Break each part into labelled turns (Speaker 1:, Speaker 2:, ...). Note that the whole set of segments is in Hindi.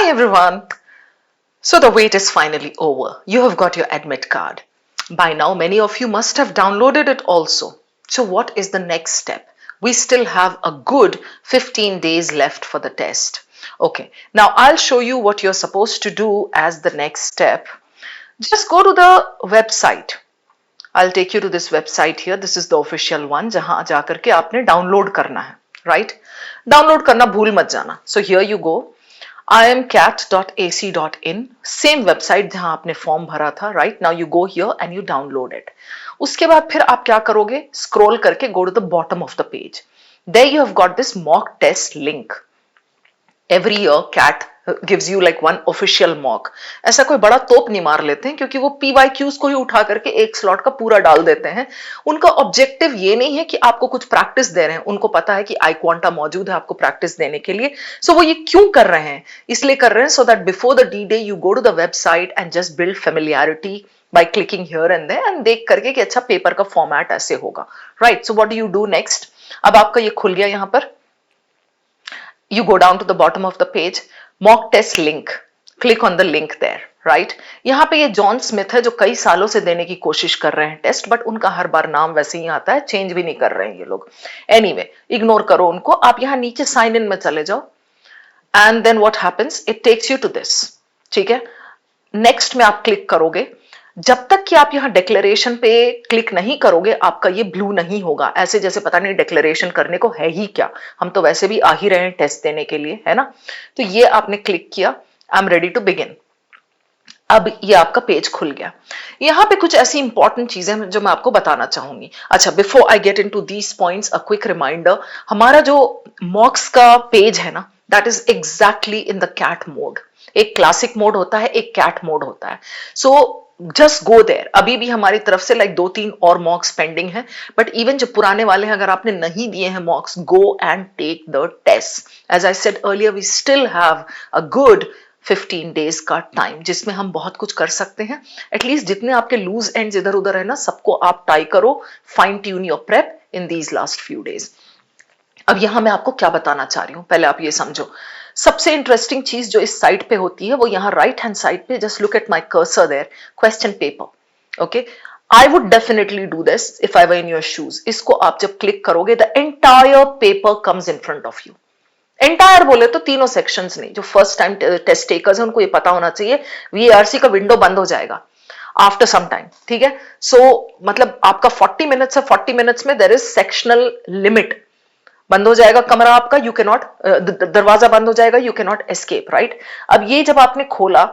Speaker 1: Hi everyone. So the wait is finally over. You have got your admit card. By now, many of you must have downloaded it also. So what is the next step? We still have a good 15 days left for the test. Okay, now I'll show you what you're supposed to do as the next step. Just go to the website. I'll take you to this website here. This is the official one जहां जाकर के आपने डाउनलोड करना है, right? डाउनलोड करना भूल मत जाना. So here you go. imcat.ac.in, same website जहां आपने फॉर्म भरा था, right? Now you go here and you download it. उसके बाद फिर आप क्या करोगे? स्क्रॉल करके go to the bottom of the page. There you have got this mock test link. Every year CAT gives you like one official mock. ऐसा कोई बड़ा तोप नहीं मार लेते हैं क्योंकि वो PYQs को ही उठा करके एक स्लॉट का पूरा डाल देते हैं. उनका ऑब्जेक्टिव ये नहीं है कि आपको कुछ प्रैक्टिस दे रहे हैं, उनको पता है कि iQuanta मौजूद है आपको प्रैक्टिस देने के लिए. सो वो ये क्यों कर रहे हैं? इसलिए कर रहे हैं so that before the D-Day you go to the website and just build familiarity by clicking here and there and देख करके कि अच्छा पेपर का फॉर्मेट ऐसे होगा, right? So what do you do next? अब आपका ये खुल गया यहाँ पर. You go down to the bottom of the page, mock test link. Click on the link there, right? यहाँ पे ये जॉन स्मिथ है जो कई सालों से देने की कोशिश कर रहे हैं टेस्ट, बट उनका हर बार नाम वैसे ही आता है, चेंज भी नहीं कर रहे हैं ये लोग. एनीवे, इग्नोर करो उनको. आप यहाँ नीचे साइन इन में चले जाओ and then what happens? It takes you to this. ठीक है, नेक्स्ट में आप क्लिक करोगे. जब तक कि आप यहाँ डिक्लेरेशन पे क्लिक नहीं करोगे आपका ये ब्लू नहीं होगा, ऐसे जैसे पता नहीं डिक्लेरेशन करने को है ही क्या, हम तो वैसे भी आ ही रहे हैं टेस्ट देने के लिए, है ना? तो ये आपने क्लिक किया, I am ready to begin. अब ये आपका पेज खुल गया. यहाँ पे कुछ ऐसी इंपॉर्टेंट चीजें हैं जो मैं आपको बताना चाहूंगी. अच्छा, before I get into these points, a quick reminder. हमारा जो मॉक्स का पेज है ना, that is exactly in the CAT mode. एक क्लासिक मोड होता है, एक कैट मोड होता है. So just go there. अभी भी हमारी तरफ से लाइक 2-3 और मॉक्स पेंडिंग है, बट इवन जो पुराने वाले हैं अगर आपने नहीं दिए हैं mocks, go and take the test. As I said earlier, we still have a good 15 days का टाइम जिसमें हम बहुत कुछ कर सकते हैं. एटलीस्ट जितने आपके लूज एंड्स इधर उधर है ना, सबको आप टाई करो, fine tune your prep in these last few days. अब यहां मैं आपको क्या बताना चाह रही हूं, पहले आप ये समझो. सबसे इंटरेस्टिंग चीज जो इस साइट पे होती है वो यहाँ राइट हैंड साइड पे, just look at my cursor there, question paper. Okay, I would definitely do this if I were in your shoes. इसको आप जब क्लिक करोगे, the entire paper comes in front of you. Entire बोले तो तीनों सेक्शंस नहीं. जो फर्स्ट टाइम टेस्ट टेकर्स हैं उनको ये पता होना चाहिए, VARC का विंडो बंद हो जाएगा आफ्टर सम टाइम. ठीक है, सो मतलब आपका 40 मिनट्स है, 40 मिनट्स में देयर इज सेक्शनल लिमिट. बंद हो जाएगा कमरा आपका, यू कैन नॉट, दरवाजा बंद हो जाएगा, you can not escape, right? अब ये जब आपने खोला,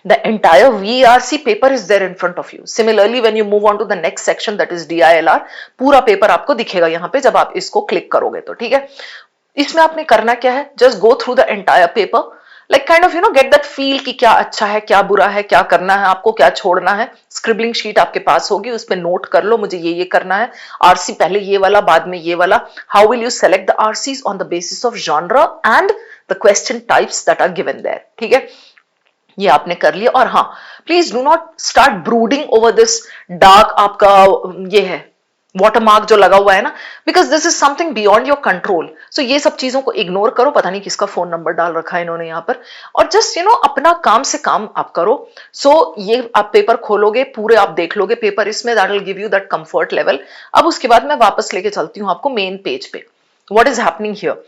Speaker 1: the entire VARC paper is there in front of you. Similarly, when you move on to the next section, that is DILR, पूरा पेपर आपको दिखेगा यहाँ पे जब आप इसको क्लिक करोगे तो. ठीक है, इसमें आपने करना क्या है? Just go through the entire paper, like kind of you know get that feel कि क्या अच्छा है, क्या बुरा है, क्या करना है आपको, क्या छोड़ना है. स्क्रिबलिंग शीट आपके पास होगी, उस पर नोट कर लो मुझे ये करना है. RC पहले ये वाला, बाद में ये वाला. How will you select the RCs? On the basis of genre and the question types that are given there. ठीक है, ये आपने कर लिया. और हाँ, please do not start brooding over this dark, आपका ये है वाटरमार्क जो लगा हुआ है ना, because this is something beyond your control. So ये सब चीजों को इग्नोर करो. पता नहीं किसका फोन नंबर डाल रखा है इन्होंने यहाँ पर, और जस्ट यू नो अपना काम से काम आप करो. सो ये आप पेपर खोलोगे, पूरे आप देख लोगे पेपर इसमें, that will give you that comfort level. अब उसके बाद मैं वापस लेके चलती हूँ आपको मेन पेज पे. What is happening here?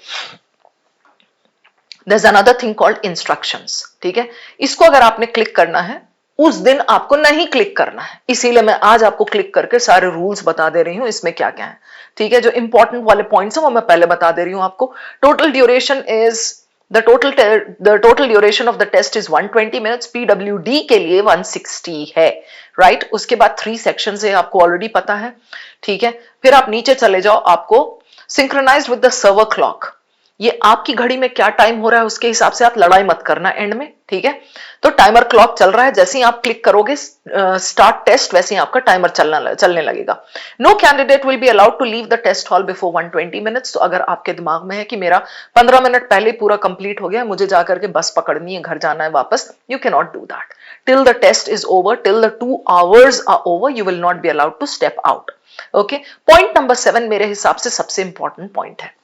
Speaker 1: There's another thing called instructions. ठीक है, इसको अगर आपने क्लिक करना है, उस दिन आपको नहीं क्लिक करना है. इसीलिए मैं आज आपको क्लिक करके सारे रूल्स बता दे रही हूं इसमें क्या क्या है. ठीक है, जो इंपॉर्टेंट वाले पॉइंट्स हैं वो मैं पहले बता दे रही हूं आपको. Total duration is the total duration of the test is 120 minutes. PWD के लिए 160 है, राइट? उसके बाद 3 सेक्शंस है, आपको ऑलरेडी पता है. ठीक है, फिर आप नीचे चले जाओ, आपको synchronized with the server clock. ये आपकी घड़ी में क्या टाइम हो रहा है उसके हिसाब से आप लड़ाई मत करना एंड में. ठीक है, तो टाइमर क्लॉक चल रहा है, जैसे ही आप क्लिक करोगे स्टार्ट टेस्ट, वैसे ही आपका टाइमर चलने लगेगा. No candidate will be allowed to leave the test hall before 120 minutes. तो अगर आपके दिमाग में है कि मेरा 15 मिनट पहले पूरा कंप्लीट हो गया, मुझे जाकर के बस पकड़नी है, घर जाना है वापस, you can not do that. Till the test is over, till the 2 hours are over, you will not be allowed to step out. Okay, point number 7 मेरे हिसाब से सबसे इंपॉर्टेंट पॉइंट है.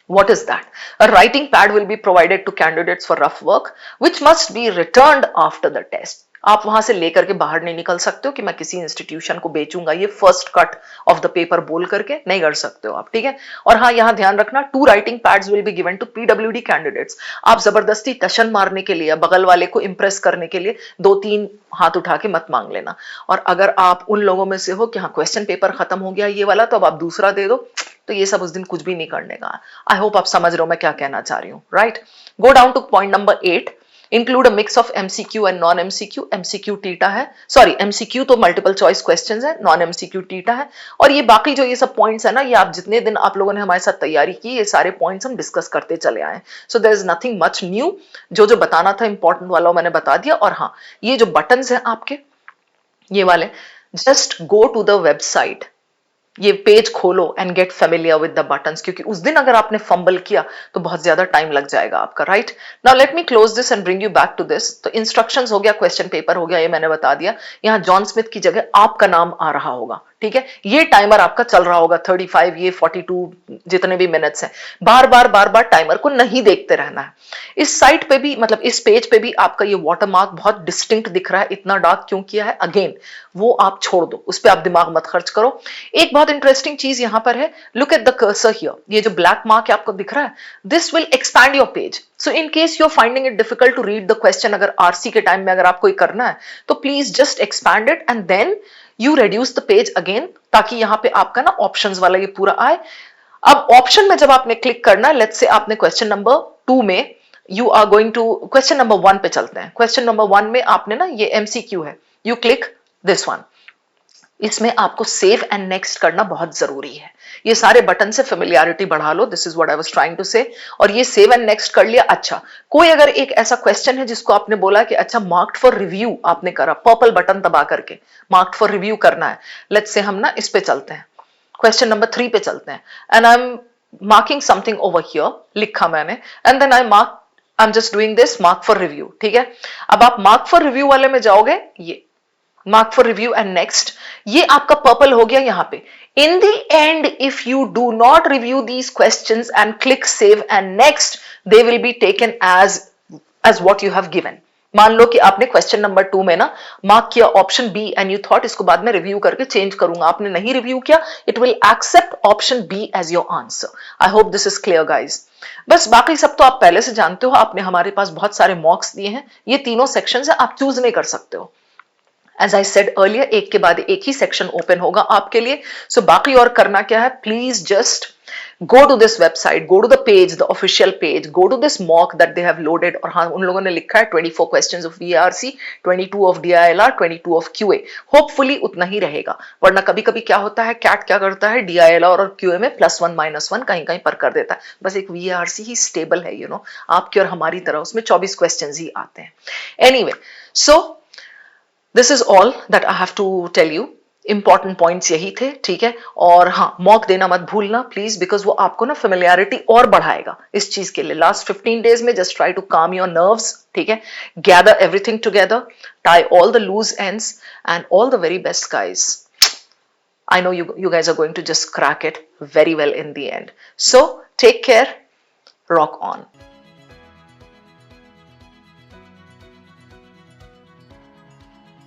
Speaker 1: What is that? A writing pad will be provided to candidates for rough work, which must be returned after the test. आप वहां से लेकर के बाहर नहीं निकल सकते हो कि मैं किसी इंस्टीट्यूशन को बेचूंगा ये first cut off the paper बोल करके नहीं कर सकते हो आप, ठीक है। और हाँ, यहां ध्यान रखना, 2 writing pads will be given to PWD candidates. आप जबरदस्ती टशन मारने के लिए, बगल वाले को इंप्रेस करने के लिए 2-3 हाथ उठा के मत मांग लेना। और अगर आप उन लोगों में से हो कि हाँ क्वेश्चन पेपर खत्म हो गया ये वाला, तो अब आप दूसरा दे दो, तो ये सब उस दिन कुछ भी नहीं करने का। आई होप आप समझ रहे हो मैं क्या कहना चाह रही हूँ, right. Go down two point number 8, include a mix of MCQ and non MCQ. MCQ theta है, सॉरी एमसीक्यू तो मल्टीपल चॉइस क्वेश्चंस है, नॉन एमसीक्यू टीटा है। और ये बाकी जो ये सब पॉइंट्स है ना, ये आप जितने दिन आप लोगों ने हमारे साथ तैयारी की, ये सारे पॉइंट्स हम डिस्कस करते चले आए। So there is nothing much new, जो जो बताना था इंपॉर्टेंट वाला मैंने बता दिया। और हाँ, ये जो बटन्स हैं आपके ये वाले, just go to the website, ये पेज खोलो and get familiar with the buttons, क्योंकि उस दिन अगर आपने फंबल किया तो बहुत ज्यादा टाइम लग जाएगा आपका, right. Now let me close this and bring you back to this. तो इंस्ट्रक्शंस हो गया, क्वेश्चन पेपर हो गया, ये मैंने बता दिया। यहां जॉन स्मिथ की जगह आपका नाम आ रहा होगा, ठीक है। ये टाइमर आपका चल रहा होगा 35, ये 42 जितने भी मिनट्स हैं। बार बार टाइमर को नहीं देखते रहना है। इस साइट पे भी, मतलब इस पेज पे भी आपका ये वाटरमार्क बहुत डिस्टिंक्ट दिख रहा है। इतना डार्क क्यों किया है? अगेन वो आप छोड़ दो, उस पर आप दिमाग मत खर्च करो। एक बहुत इंटरेस्टिंग चीज यहां पर है, look at the cursor here. ये जो ब्लैक मार्क आपको दिख रहा है, this will expand your page. So in case you are finding it difficult to read the question, अगर आरसी के टाइम में अगर आपको करना है, तो please just expand it and then you reduce the page again, ताकि यहां पे आपका ना ऑप्शंस वाला ये पूरा आए। अब ऑप्शन में जब आपने क्लिक करना है, लेट्स से आपने क्वेश्चन नंबर 2 में, you are going to question number 1 पे चलते हैं। क्वेश्चन नंबर 1 में आपने ना, ये एमसीक्यू है, यू क्लिक दिस वन। इसमें आपको सेव एंड नेक्स्ट करना बहुत जरूरी है। ये सारे बटन से फेमिलियरिटी बढ़ा लो, this is what I was trying to say. और ये सेव एंड नेक्स्ट कर लिया। अच्छा, कोई अगर एक ऐसा क्वेश्चन है जिसको आपने बोला कि अच्छा मार्क्ड फॉर रिव्यू आपने करा, पर्पल बटन दबा करके मार्क्ड फॉर रिव्यू करना है, लेट्स से हम ना इस पे चलते हैं, क्वेश्चन नंबर 3 पे चलते हैं। And I am marking something over here, लिखा मैंने, and then I am just doing this mark for review, ठीक है। अब आप मार्क फॉर रिव्यू वाले में जाओगे, ये mark for review and next, ये आपका पर्पल हो गया यहां पे। In the end if you do not review these questions and click save and next, they will be taken as what you have given. मान लो कि आपने क्वेश्चन नंबर 2 में ना मार्क किया option B and you thought इसको बाद में रिव्यू करके चेंज करूंगा, आपने नहीं रिव्यू किया, it will accept option B as your answer. I hope this is clear guys. बस बाकी सब तो आप पहले से जानते हो, आपने हमारे पास बहुत सारे मॉक्स दिए हैं, ये तीनों सेक्शन है, आप चूज नहीं कर सकते हो। As I said earlier, एक के बाद एक ही सेक्शन ओपन होगा आपके लिए। सो बाकी और करना क्या है, please just go to this website, go to the page, the official page, go to this mock that they have loaded। और हाँ, उन लोगों ने लिखा है 24 questions of VARC, 22 of DILR, 22 of QA। Hopefully उतना ही रहेगा, वरना कभी कभी क्या होता है, कैट क्या करता है, DILR और QA में +1 -1 कहीं कहीं पर कर देता है। बस एक VARC ही स्टेबल है, आपकी और हमारी तरह उसमें 24 क्वेश्चन ही आते हैं। Anyway, so this is all that I have to tell you. Important points यही थे, ठीक है। और हाँ, मॉक देना मत भूलना प्लीज, बिकॉज वो आपको ना फेमिलियरिटी और बढ़ाएगा इस चीज के लिए। लास्ट 15 डेज में just try to calm your nerves, ठीक है, gather everything together, tie all the loose ends, and all the very best guys. I know you guys are going to just crack it very well in the end. So take care, rock on.